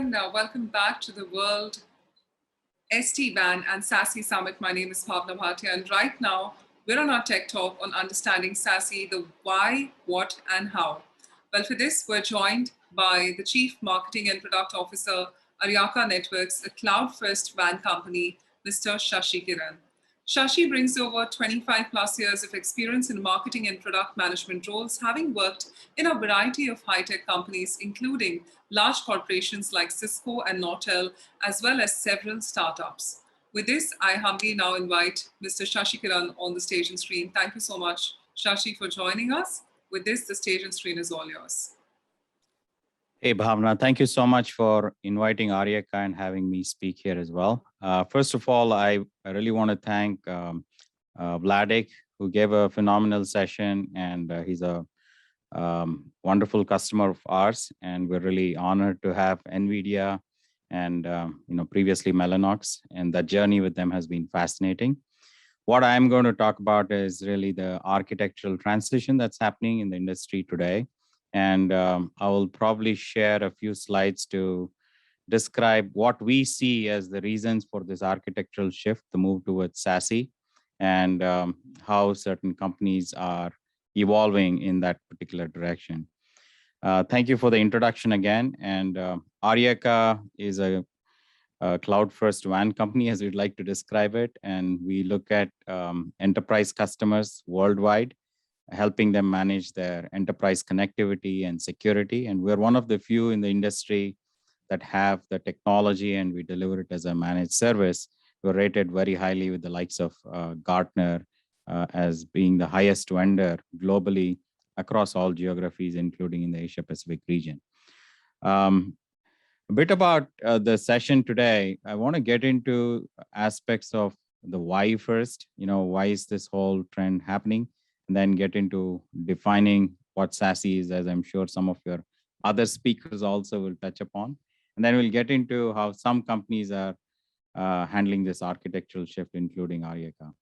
and welcome back to the World SD-WAN and SASE Summit. My name is Bhavna Bhatia, and right now we're on our tech talk on understanding SASE, the why, what, and how. Well, for this, we're joined by the Chief Marketing and Product Officer, Aryaka Networks, a Cloud-First WAN company, Mr. Shashi Kiran. Shashi brings over 25 plus years of experience in marketing and product management roles, having worked in a variety of high-tech companies, including large corporations like Cisco and Nortel, as well as several startups. With this, I humbly now invite Mr. Shashi Kiran on the stage and screen. Thank you so much, Shashi, for joining us. With this, the stage and screen is all yours. Hey, Bhavna, thank you so much for inviting Aryaka and having me speak here as well. First of all, I really want to thank Vladik, who gave a phenomenal session, and he's a wonderful customer of ours, and we're really honored to have NVIDIA and previously Mellanox, and that journey with them has been fascinating. What I'm going to talk about is really the architectural transition that's happening in the industry today. And I will probably share a few slides to describe what we see as the reasons for this architectural shift, the move towards SASE, and how certain companies are evolving in that particular direction. Thank you for the introduction again. And Aryaka is a Cloud-First WAN company, as we'd like to describe it. And we look at enterprise customers worldwide, helping them manage their enterprise connectivity and security. And we're one of the few in the industry that have the technology, and we deliver it as a managed service. We're rated very highly with the likes of Gartner as being the highest vendor globally across all geographies, including in the Asia Pacific region. A bit about the session today. I want to get into aspects of the why first. Why is this whole trend happening? And then get into defining what SASE is, as I'm sure some of your other speakers also will touch upon. And then we'll get into how some companies are handling this architectural shift, including Aryaka.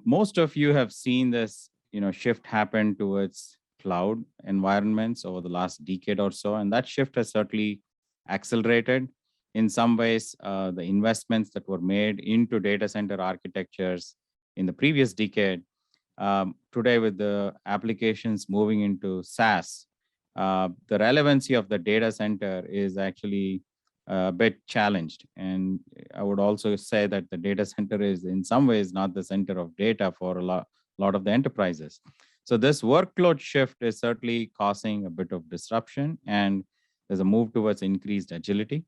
Most of you have seen this shift happen towards cloud environments over the last decade or so, and that shift has certainly accelerated. In some ways, the investments that were made into data center architectures in the previous decade, today with the applications moving into SaaS, the relevancy of the data center is actually a bit challenged. And I would also say that the data center is in some ways not the center of data for a lot of the enterprises. So this workload shift is certainly causing a bit of disruption, and there's a move towards increased agility.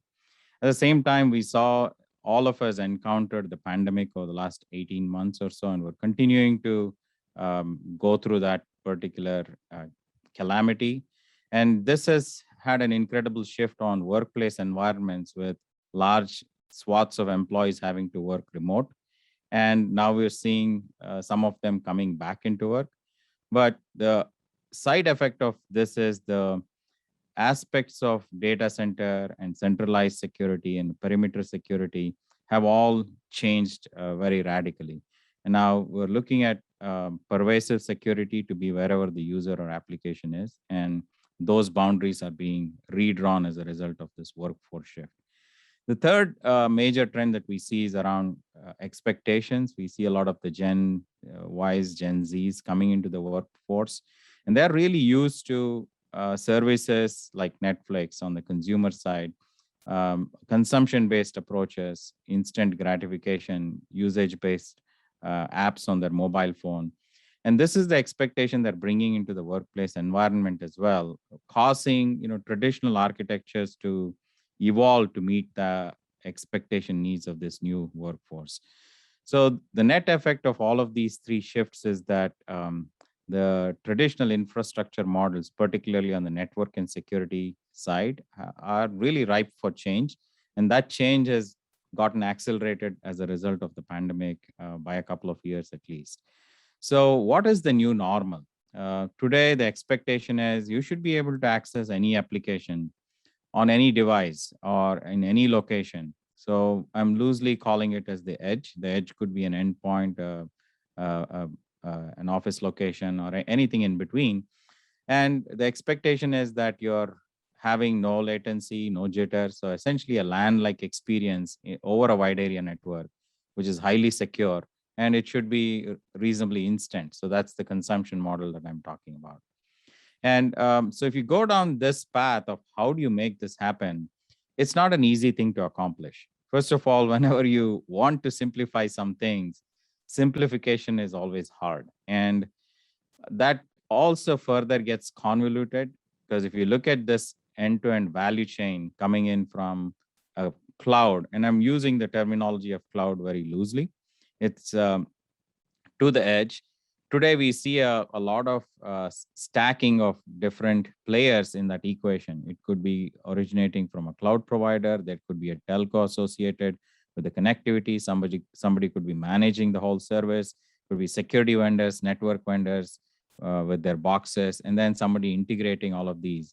At the same time, we saw all of us encountered the pandemic over the last 18 months or so, and we're continuing to go through that particular calamity. And this has had an incredible shift on workplace environments with large swaths of employees having to work remote. And now we're seeing some of them coming back into work. But the side effect of this is the aspects of data center and centralized security and perimeter security have all changed very radically. And now we're looking at pervasive security to be wherever the user or application is. And those boundaries are being redrawn as a result of this workforce shift. The third major trend that we see is around expectations. We see a lot of the Gen Ys, Gen Zs coming into the workforce, and they're really used to services like Netflix on the consumer side, consumption-based approaches, instant gratification, usage-based apps on their mobile phone. And this is the expectation they're bringing into the workplace environment as well, causing traditional architectures to evolve to meet the expectation needs of this new workforce. So the net effect of all of these three shifts is that the traditional infrastructure models, particularly on the network and security side, are really ripe for change. And that change has gotten accelerated as a result of the pandemic by a couple of years at least. So what is the new normal? Today, the expectation is you should be able to access any application on any device or in any location. So I'm loosely calling it as the edge. The edge could be an endpoint, an office location, or anything in between. And the expectation is that your having no latency, no jitter. So essentially a LAN-like experience over a wide area network, which is highly secure, and it should be reasonably instant. So that's the consumption model that I'm talking about. And so if you go down this path of how do you make this happen, it's not an easy thing to accomplish. First of all, whenever you want to simplify some things, simplification is always hard. And that also further gets convoluted, because if you look at this end-to-end value chain coming in from a cloud, and I'm using the terminology of cloud very loosely, it's to the edge. Today, we see a lot of stacking of different players in that equation. It could be originating from a cloud provider. There could be a telco associated with the connectivity. Somebody could be managing the whole service. Could be security vendors, network vendors with their boxes, and then somebody integrating all of these.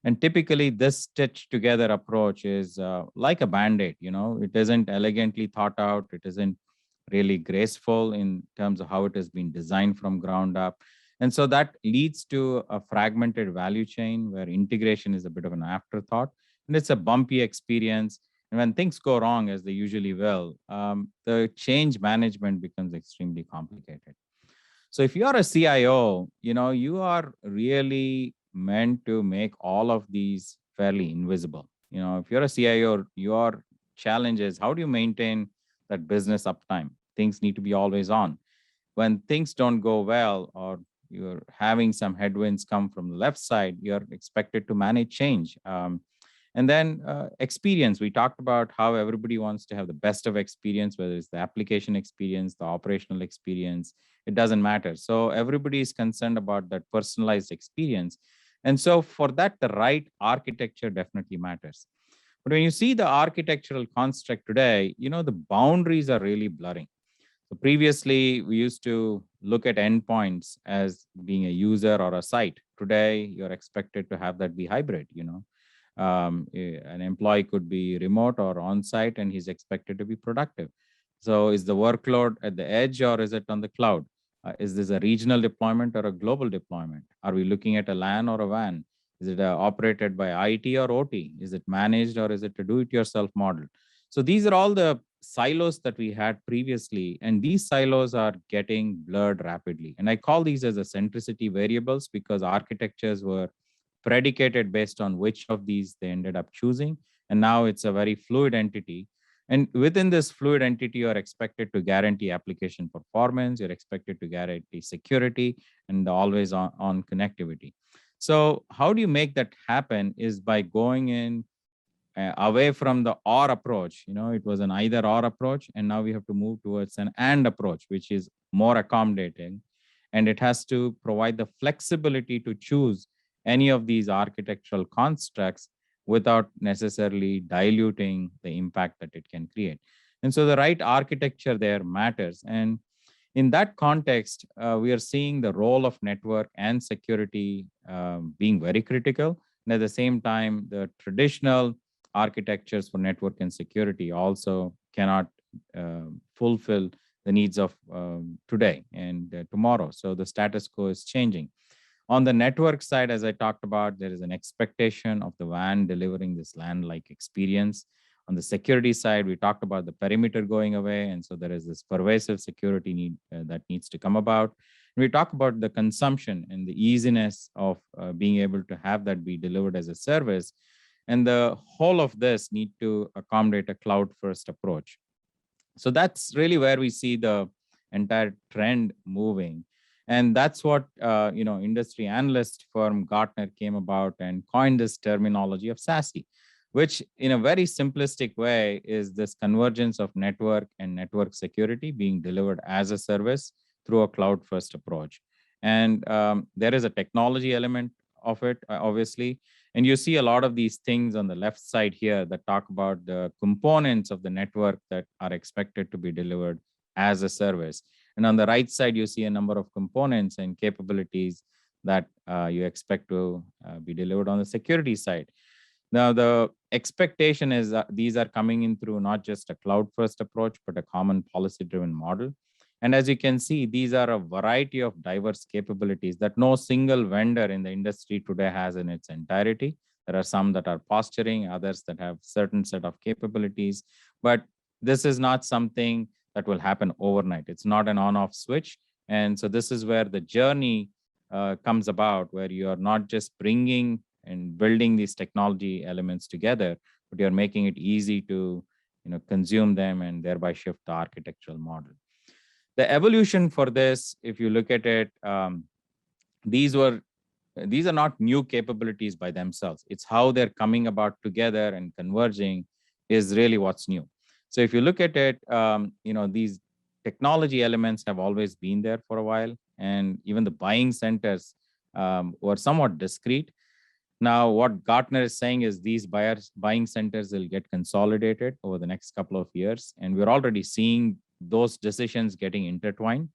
And typically, this stitched together approach is like a band-aid. It isn't elegantly thought out. It isn't really graceful in terms of how it has been designed from ground up. And so that leads to a fragmented value chain where integration is a bit of an afterthought, and it's a bumpy experience. And when things go wrong, as they usually will, the change management becomes extremely complicated. So if you're a CIO, you are really meant to make all of these fairly invisible. If you're a CIO, your challenge is how do you maintain that business uptime? Things need to be always on. When things don't go well, or you're having some headwinds come from the left side, you're expected to manage change. And then experience, we talked about how everybody wants to have the best of experience, whether it's the application experience, the operational experience, it doesn't matter. So everybody is concerned about that personalized experience. And so for that, the right architecture definitely matters. But when you see the architectural construct today, the boundaries are really blurring. So previously, we used to look at endpoints as being a user or a site. Today, you're expected to have that be hybrid. An employee could be remote or on site, and he's expected to be productive. So is the workload at the edge or is it on the cloud? Is this a regional deployment or a global deployment? Are we looking at a LAN or a WAN? Is it operated by IT or OT? Is it managed or is it a do-it-yourself model? So these are all the silos that we had previously, and these silos are getting blurred rapidly. And I call these as the centricity variables because architectures were predicated based on which of these they ended up choosing. And now it's a very fluid entity. And within this fluid entity, you're expected to guarantee application performance, you're expected to guarantee security and the always on connectivity. So how do you make that happen is by going in away from the or approach. It was an either or approach, and now we have to move towards an and approach, which is more accommodating, and it has to provide the flexibility to choose any of these architectural constructs without necessarily diluting the impact that it can create. And so the right architecture there matters. And in that context, we are seeing the role of network and security being very critical. And at the same time, the traditional architectures for network and security also cannot fulfill the needs of today and tomorrow. So the status quo is changing. On the network side, as I talked about, there is an expectation of the WAN delivering this LAN-like experience. On the security side, we talked about the perimeter going away, and so there is this pervasive security need that needs to come about. And we talk about the consumption and the easiness of being able to have that be delivered as a service. And the whole of this need to accommodate a cloud-first approach. So that's really where we see the entire trend moving. And that's what industry analyst firm Gartner came about and coined this terminology of SASE, which in a very simplistic way is this convergence of network and network security being delivered as a service through a cloud-first approach. And there is a technology element of it, obviously. And you see a lot of these things on the left side here that talk about the components of the network that are expected to be delivered as a service. And on the right side, you see a number of components and capabilities that you expect to be delivered on the security side. Now, the expectation is that these are coming in through not just a cloud-first approach, but a common policy-driven model. And as you can see, these are a variety of diverse capabilities that no single vendor in the industry today has in its entirety. There are some that are posturing, others that have certain set of capabilities, but this is not something that will happen overnight. It's not an on-off switch. And so this is where the journey comes about, where you are not just bringing and building these technology elements together, but you're making it easy to consume them and thereby shift the architectural model. The evolution for this, if you look at it, these are not new capabilities by themselves. It's how they're coming about together and converging is really what's new. So if you look at it, these technology elements have always been there for a while, and even the buying centers were somewhat discrete. Now, what Gartner is saying is these buying centers will get consolidated over the next couple of years, and we're already seeing those decisions getting intertwined.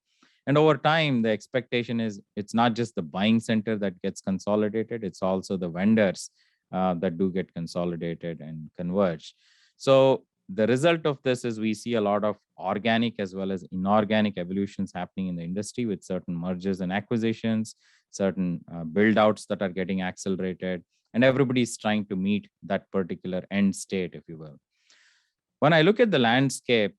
And over time, the expectation is it's not just the buying center that gets consolidated, it's also the vendors that do get consolidated and converged. So the result of this is we see a lot of organic as well as inorganic evolutions happening in the industry with certain mergers and acquisitions, certain build outs that are getting accelerated, and everybody's trying to meet that particular end state, if you will. When I look at the landscape,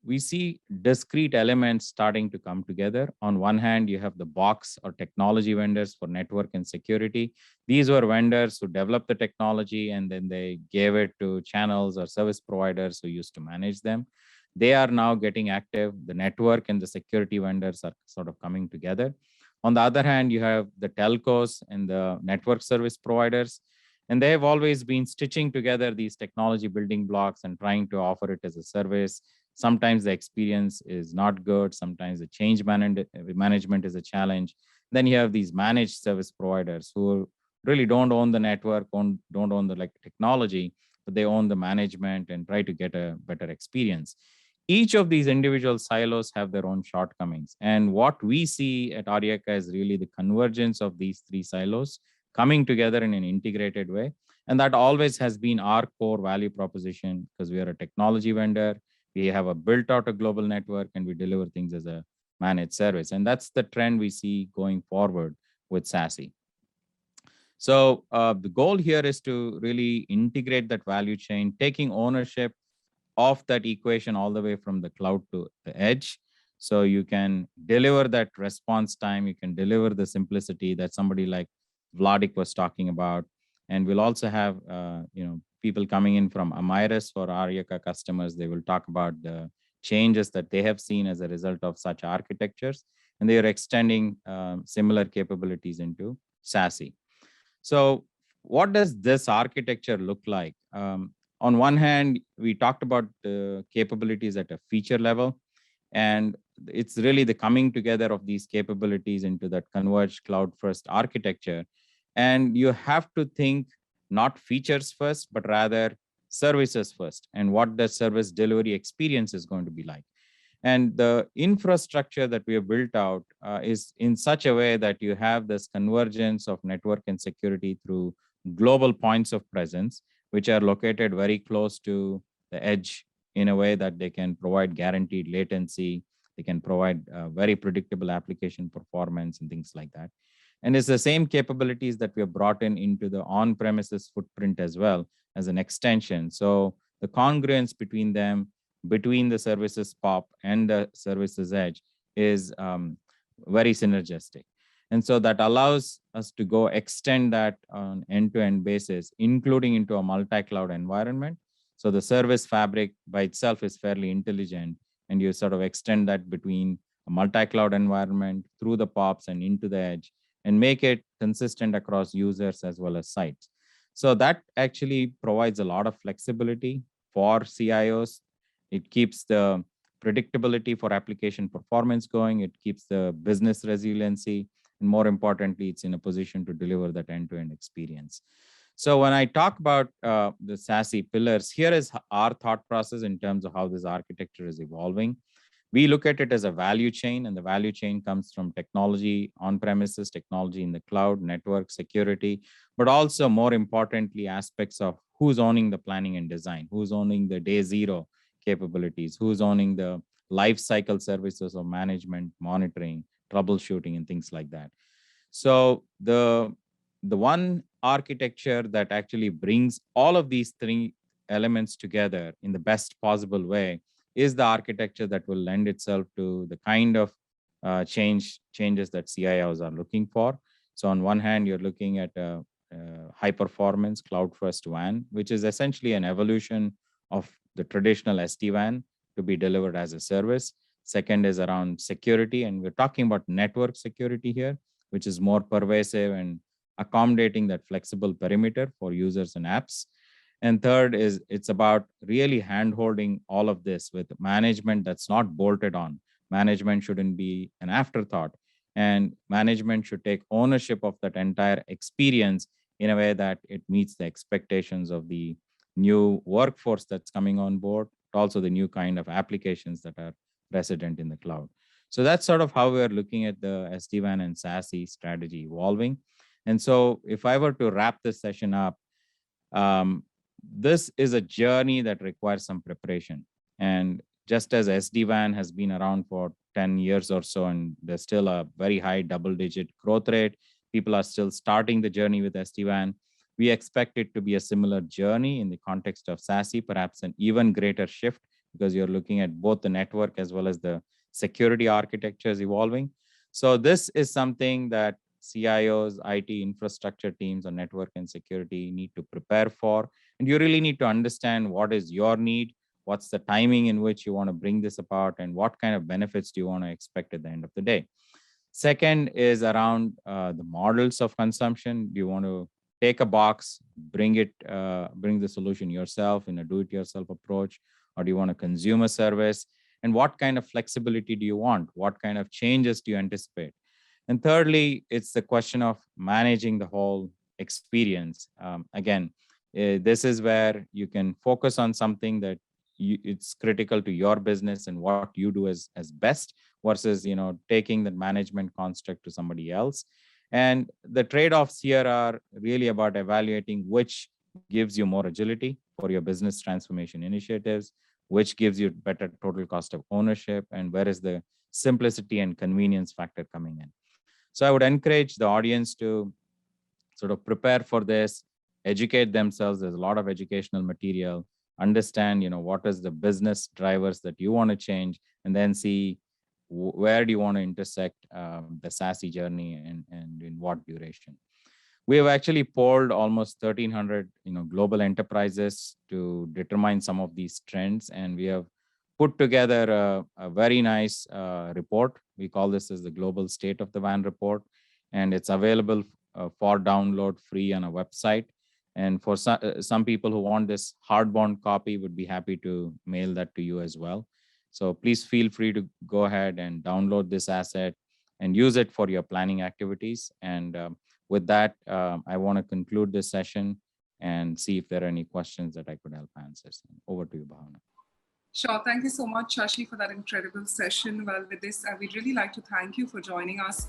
we see discrete elements starting to come together. On one hand, you have the box or technology vendors for network and security. These were vendors who developed the technology and then they gave it to channels or service providers who used to manage them. They are now getting active. The network and the security vendors are sort of coming together. On the other hand, you have the telcos and the network service providers, and they have always been stitching together these technology building blocks and trying to offer it as a service. Sometimes the experience is not good. Sometimes the change management is a challenge. Then you have these managed service providers who really don't own the network, don't own the technology, but they own the management and try to get a better experience. Each of these individual silos have their own shortcomings. And what we see at Aryaka is really the convergence of these three silos coming together in an integrated way. And that always has been our core value proposition because we are a technology vendor. We have a built out a global network and we deliver things as a managed service. And that's the trend we see going forward with SASE. So the goal here is to really integrate that value chain, taking ownership of that equation all the way from the cloud to the edge. So you can deliver that response time, you can deliver the simplicity that somebody like Vladik was talking about. And we'll also have people coming in from Amiris for Aryaka customers. They will talk about the changes that they have seen as a result of such architectures. And they are extending similar capabilities into SASE. So what does this architecture look like? On one hand, we talked about the capabilities at a feature level, and it's really the coming together of these capabilities into that converged cloud-first architecture. And you have to think not features first, but rather services first, and what the service delivery experience is going to be like. And the infrastructure that we have built out is in such a way that you have this convergence of network and security through global points of presence, which are located very close to the edge in a way that they can provide guaranteed latency. They can provide very predictable application performance and things like that. And it's the same capabilities that we have brought in into the on-premises footprint as well as an extension. So the congruence between them, between the services POP and the services edge is very synergistic. And so that allows us to go extend that on end-to-end basis, including into a multi-cloud environment. So the service fabric by itself is fairly intelligent, and you sort of extend that between a multi-cloud environment through the POPs and into the edge and make it consistent across users as well as sites. So that actually provides a lot of flexibility for CIOs. It keeps the predictability for application performance going. It keeps the business resiliency. And more importantly, it's in a position to deliver that end-to-end experience. So when I talk about the SASE pillars, here is our thought process in terms of how this architecture is evolving. We look at it as a value chain, and the value chain comes from technology on-premises, technology in the cloud, network, security, but also more importantly, aspects of who's owning the planning and design, who's owning the day zero capabilities, who's owning the life cycle services of management, monitoring, troubleshooting, and things like that. So the the one architecture that actually brings all of these three elements together in the best possible way is the architecture that will lend itself to the kind of changes that CIOs are looking for. So on one hand, you're looking at a high performance Cloud-First WAN, which is essentially an evolution of the traditional SD-WAN to be delivered as a service. Second is around security, and we're talking about network security here, which is more pervasive and accommodating that flexible perimeter for users and apps. And third is it's about really hand-holding all of this with management that's not bolted on. Management shouldn't be an afterthought, and management should take ownership of that entire experience in a way that it meets the expectations of the new workforce that's coming on board, but also the new kind of applications that are resident in the cloud. So that's sort of how we're looking at the SD-WAN and SASE strategy evolving. And so if I were to wrap this session up, this is a journey that requires some preparation. And just as SD-WAN has been around for 10 years or so, and there's still a very high double-digit growth rate, people are still starting the journey with SD-WAN. We expect it to be a similar journey in the context of SASE, perhaps an even greater shift, because you're looking at both the network as well as the security architectures evolving. So this is something that CIOs, IT infrastructure teams on network and security need to prepare for. And you really need to understand what is your need, what's the timing in which you want to bring this about, and what kind of benefits do you want to expect at the end of the day. Second is around the models of consumption. Do you want to take a box, bring the solution yourself in a do-it-yourself approach, or do you want to consume a service? And what kind of flexibility do you want? What kind of changes do you anticipate? And thirdly, it's the question of managing the whole experience. Again, this is where you can focus on something that it's critical to your business and what you do as best, versus taking the management construct to somebody else. And the trade-offs here are really about evaluating which gives you more agility for your business transformation initiatives, which gives you better total cost of ownership, and where is the simplicity and convenience factor coming in. So I would encourage the audience to sort of prepare for this, educate themselves. There's a lot of educational material, understand, what is the business drivers that you want to change, and then see where do you want to intersect the SASE journey, and in what duration. We have actually polled almost 1,300 global enterprises to determine some of these trends, and we have put together a very nice report. We call this as the Global State of the WAN report, and it's available for download free on a website. And for some people who want this hardbound copy, would be happy to mail that to you as well. So please feel free to go ahead and download this asset and use it for your planning activities. And with that, I want to conclude this session and see if there are any questions that I could help answer. Over to you, Bhavna. Sure. Thank you so much, Shashi, for that incredible session. Well, with this, we'd really like to thank you for joining us.